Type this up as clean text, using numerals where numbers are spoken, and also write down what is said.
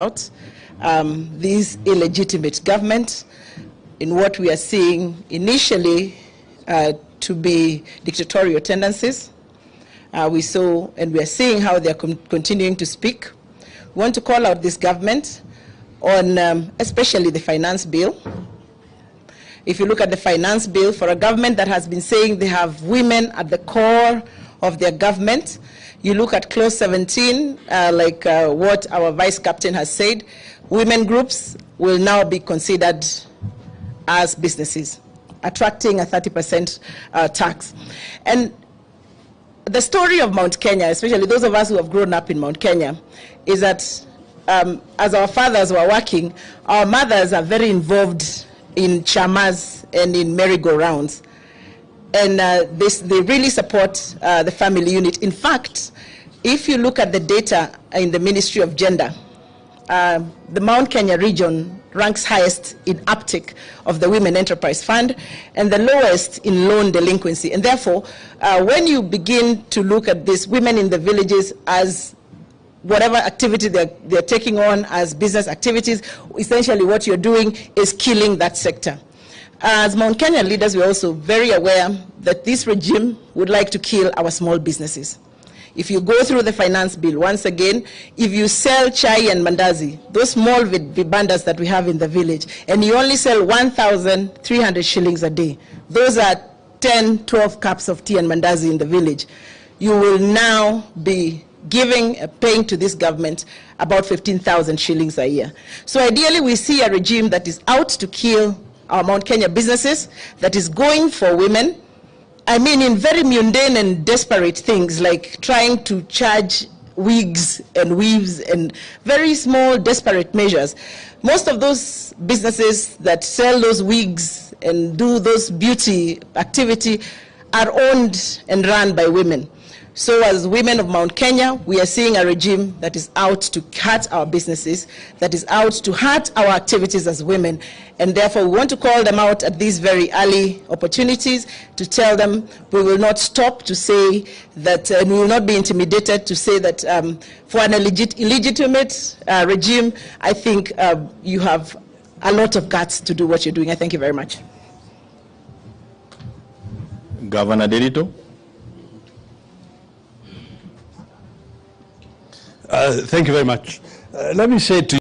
out this illegitimate government in what we are seeing initially to be dictatorial tendencies. We saw and we are seeing how they are continuing to speak. We want to call out this government on especially the finance bill. If you look at the finance bill, for a government that has been saying they have women at the core of their government, you look at clause 17, like what our vice captain has said, women groups will now be considered as businesses, attracting a 30% tax. And the story of Mount Kenya, especially those of us who have grown up in Mount Kenya, is that as our fathers were working, our mothers are very involved in chamas and in merry-go-rounds. And they really support the family unit. In fact, if you look at the data in the Ministry of Gender, the Mount Kenya region ranks highest in uptake of the Women Enterprise Fund and the lowest in loan delinquency. And therefore, when you begin to look at this, women in the villages as whatever activity they're taking on as business activities, essentially what you're doing is killing that sector. As Mount Kenya leaders, we're also very aware that this regime would like to kill our small businesses. If you go through the finance bill, once again, if you sell chai and mandazi, those small vibandas that we have in the village, and you only sell 1,300 shillings a day, those are 10, 12 cups of tea and mandazi in the village, you will now be paying to this government about 15,000 shillings a year. So ideally, we see a regime that is out to kill our Mount Kenya businesses, that is going for women, I mean in very mundane and desperate things like trying to charge wigs and weaves and very small desperate measures. Most of those businesses that sell those wigs and do those beauty activity are owned and run by women. So as women of Mount Kenya, we are seeing a regime that is out to cut our businesses, that is out to hurt our activities as women. And therefore, we want to call them out at these very early opportunities to tell them we will not stop to say that, and we will not be intimidated to say that for an illegitimate regime, I think you have a lot of guts to do what you're doing. I thank you very much. Governor Derito. Thank you very much. Let me say to you,